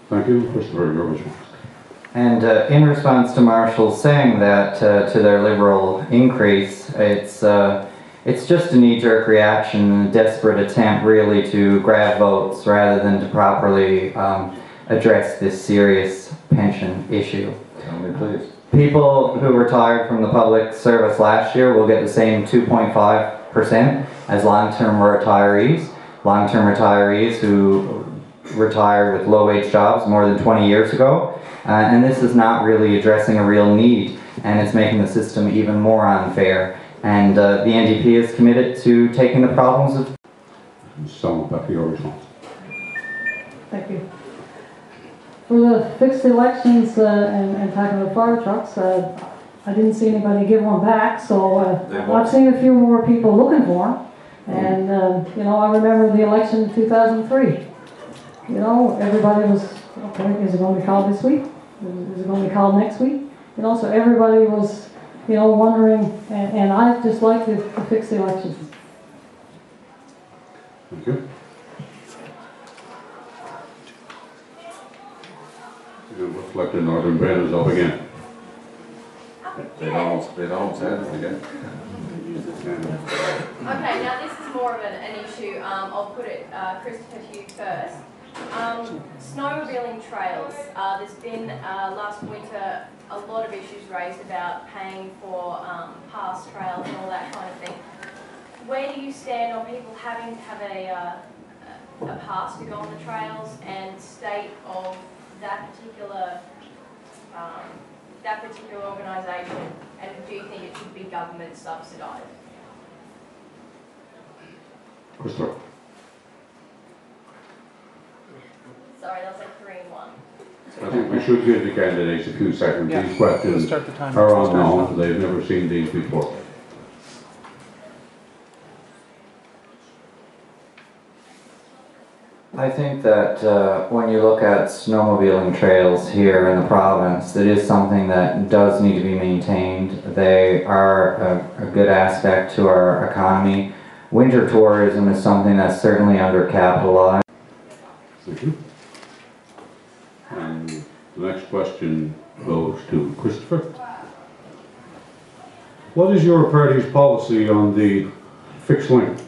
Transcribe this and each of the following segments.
Thank you. Christopher, your response. And in response to Marshall saying that to their Liberal increase, it's just a knee-jerk reaction and a desperate attempt really to grab votes rather than to properly address this serious pension issue. Tell me, please. People who retired from the public service last year will get the same 2.5% as long-term retirees. Long-term retirees who retired with low-wage jobs more than 20 years ago. And this is not really addressing a real need, and it's making the system even more unfair. And the NDP is committed to taking the problems of... Someone back to your response. Thank you. For the fixed elections and talking about fire trucks, I didn't see anybody give one back, so I've seen a few more people looking for them. And, you know, I remember the election in 2003. You know, everybody was, okay, is it going to be called this week? Is it going to be called next week? You know, so everybody was, you know, wondering, and I just like to fix the elections. Thank you. It looks like the Northern Bend is up again. They almost had it again. Okay, now this is more of an issue. I'll put it, Christopher, to you first. Snowmobiling trails. There's been last winter a lot of issues raised about paying for pass trails and all that kind of thing. Where do you stand on people having to have a pass to go on the trails, and state of that particular organisation, and do you think it should be government subsidised? Christopher. Sorry, that was like 3 in 1. I think we should give the candidates a few seconds. Yeah. These questions Start the timer. are unknown. They've never seen these before. I think that when you look at snowmobiling trails here in the province, it is something that does need to be maintained. They are a good aspect to our economy. Winter tourism is something that's certainly undercapitalized. Thank you. And the next question goes to Christopher. What is your party's policy on the fixed link,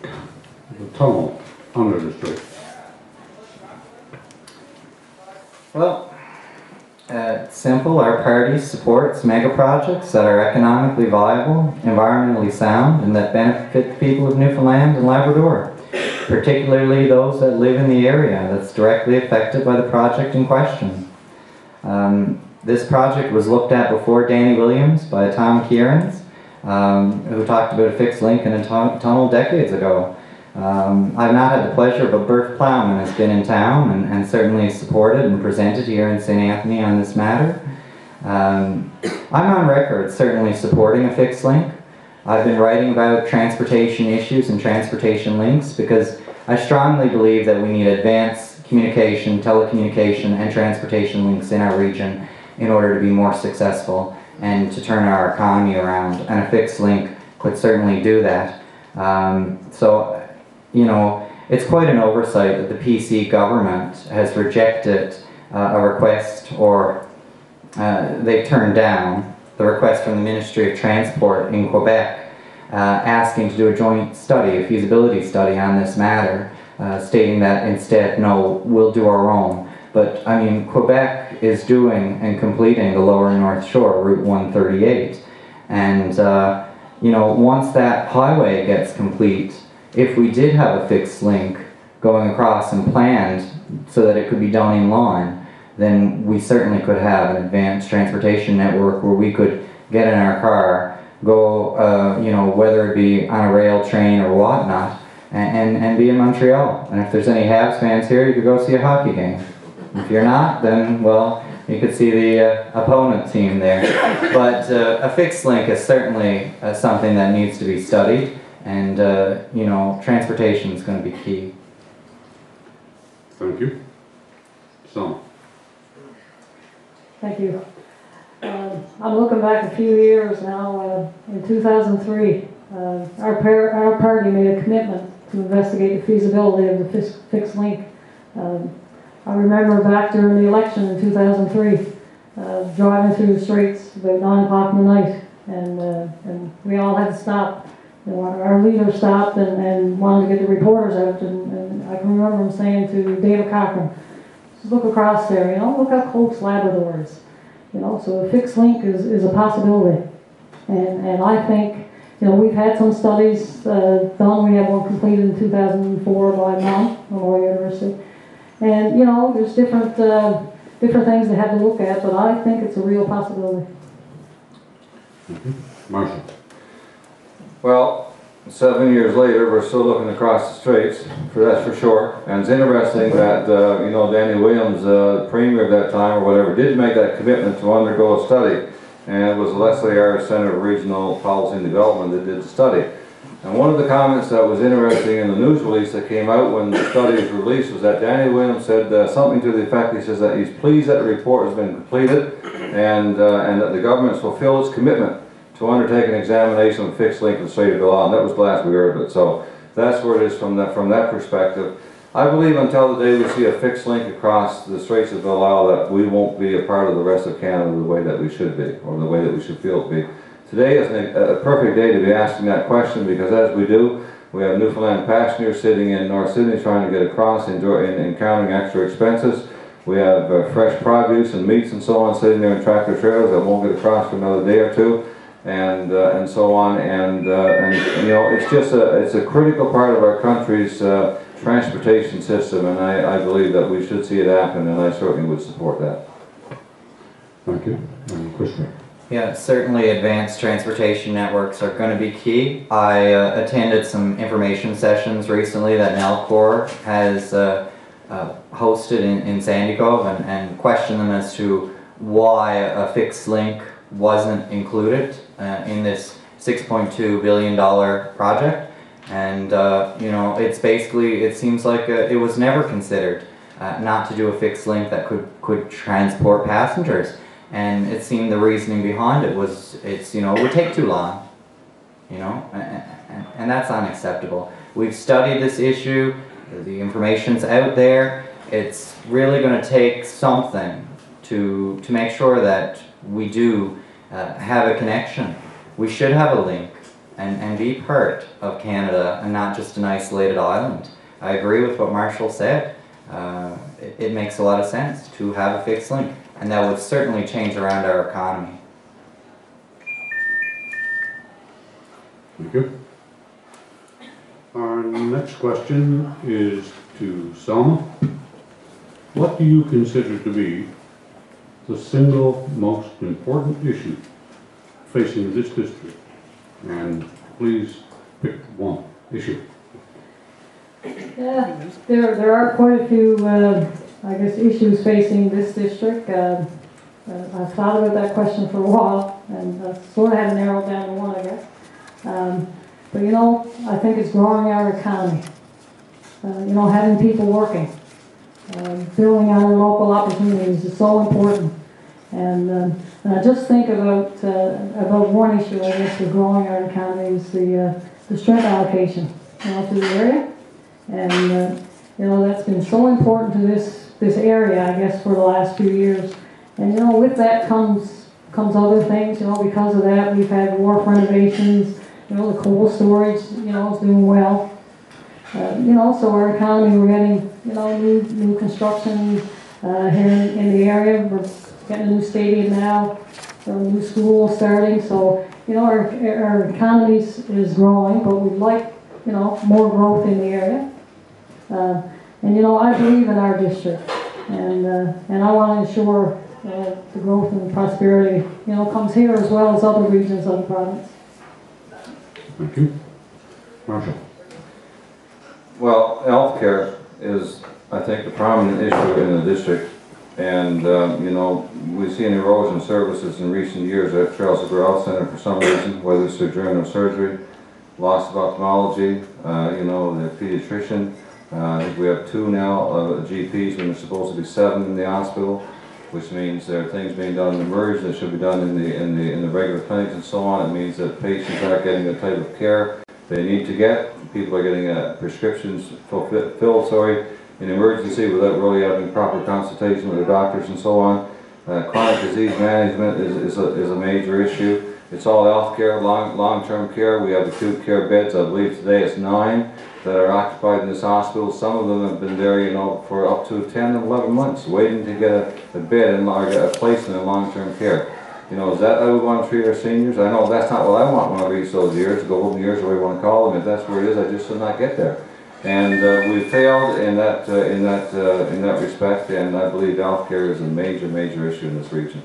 the tunnel under the strait? Well, it's simple. Our party supports mega projects that are economically viable, environmentally sound, and that benefit the people of Newfoundland and Labrador, particularly those that live in the area that's directly affected by the project in question. This project was looked at before Danny Williams by Tom Kierans, who talked about a fixed link in a tunnel decades ago. I've not had the pleasure, but Bert Plowman has been in town and certainly supported and presented here in St. Anthony on this matter. I'm on record certainly supporting a fixed link. I've been writing about transportation issues and transportation links because I strongly believe that we need advanced communication, telecommunication, and transportation links in our region in order to be more successful and to turn our economy around, and a fixed link could certainly do that. So, you know, it's quite an oversight that the PC government has rejected a request, or they've turned down the request from the Ministry of Transport in Quebec asking to do a joint study, a feasibility study on this matter, stating that instead, no, we'll do our own. But, I mean, Quebec is doing and completing the Lower North Shore, Route 138. And, you know, once that highway gets complete, if we did have a fixed link going across and planned so that it could be done in line, then we certainly could have an advanced transportation network where we could get in our car, go, you know, whether it be on a rail, train, or whatnot, and be in Montreal. And if there's any Habs fans here, you could go see a hockey game. If you're not, then, well, you could see the opponent team there. But a fixed link is certainly something that needs to be studied, and, you know, transportation is going to be key. Thank you. So. Thank you. I'm looking back a few years now. In 2003, our party made a commitment to investigate the feasibility of the fixed link. I remember back during the election in 2003, driving through the streets about 9 o'clock in the night, and we all had to stop. You know, our leader stopped and wanted to get the reporters out, and I can remember him saying to David Cochran, just look across there, you know, look how close Labrador is. You know, so a fixed link is a possibility. And I think, you know, we've had some studies done. We had one completed in 2004 by Memorial University. And, you know, there's different things they have to look at, but I think it's a real possibility. Marshall. Well, 7 years later, we're still looking across the straits, that's for sure. And it's interesting that, you know, Danny Williams, Premier at that time or whatever, did make that commitment to undergo a study. And it was Leslie Ayres, Center of Regional Policy and Development, that did the study. And one of the comments that was interesting in the news release that came out when the study was released was that Danny Williams said something to the effect, he says that he's pleased that the report has been completed and that the government has fulfilled its commitment to undertake an examination of fixed link of the Strait of Belle Isle. And that was the last we heard of it. So that's where it is from that perspective. I believe until the day we see a fixed link across the Straits of Belle Isle that we won't be a part of the rest of Canada the way that we should be, or the way that we should feel to be. Today is a perfect day to be asking that question, because as we do, we have Newfoundland passengers sitting in North Sydney trying to get across, encountering extra expenses. We have fresh produce and meats and so on sitting there in tractor trailers that won't get across for another day or two, and so on. And you know, it's a critical part of our country's transportation system, and I believe that we should see it happen, and I certainly would support that. Thank you. Christopher. Yeah, certainly advanced transportation networks are going to be key. I attended some information sessions recently that Nalcor has hosted in Sandy Cove, and questioned them as to why a fixed link wasn't included in this $6.2 billion project. And you know, it's basically, it seems like it was never considered not to do a fixed link that could transport passengers. And it seemed the reasoning behind it was, you know, it would take too long, you know, and that's unacceptable. We've studied this issue, the information's out there. It's really going to take something to make sure that we do have a connection. We should have a link and be part of Canada and not just an isolated island. I agree with what Marshall said. It makes a lot of sense to have a fixed link, and that would certainly change around our economy. Thank you. Our next question is to Selma. What do you consider to be the single most important issue facing this district? And please pick one issue. Yeah, there are quite a few, I guess, issues facing this district. I've thought about that question for a while, and I sort of had to narrow it down to one, I guess. But you know, I think it's growing our economy. You know, having people working, building our local opportunities is so important. And I just think about one issue, I guess, with growing our economy is the strength allocation, you know, to the area. And you know, that's been so important to this area, I guess, for the last few years. And you know, with that comes other things. You know, because of that, we've had wharf renovations. You know, the coal storage, you know, is doing well. You know, so our economy, we're getting, you know, new construction here in the area. We're getting a new stadium now, a new school starting. So you know, our economy is growing, but we'd like, you know, more growth in the area. And you know, I believe in our district, and I want to ensure the growth and prosperity, you know, comes here as well as other regions of the province. Thank you. Marshall. Well, healthcare is, I think, the prominent issue in the district. And, you know, we've seen erosion of services in recent years at Charles de Gaulle Center for some reason, whether it's through surgery, loss of ophthalmology, you know, the pediatrician. I think we have 2 now GPs when there's supposed to be 7 in the hospital, which means there are things being done in the merge that should be done in the regular clinics and so on. It means that patients aren't getting the type of care they need to get. People are getting prescriptions filled, in emergency without really having proper consultation with the doctors and so on. Chronic disease management is a major issue. It's all health care, long-term care. We have acute care beds. I believe today it's 9 that are occupied in this hospital. Some of them have been there, you know, for up to 10 and 11 months, waiting to get a bed and or get a placement in long-term care. You know, is that how we want to treat our seniors? I know that's not what I want when I reach those years, golden years, or whatever you want to call them. If that's where it is, I just will not get there. And we failed in that respect, and I believe healthcare is a major issue in this region.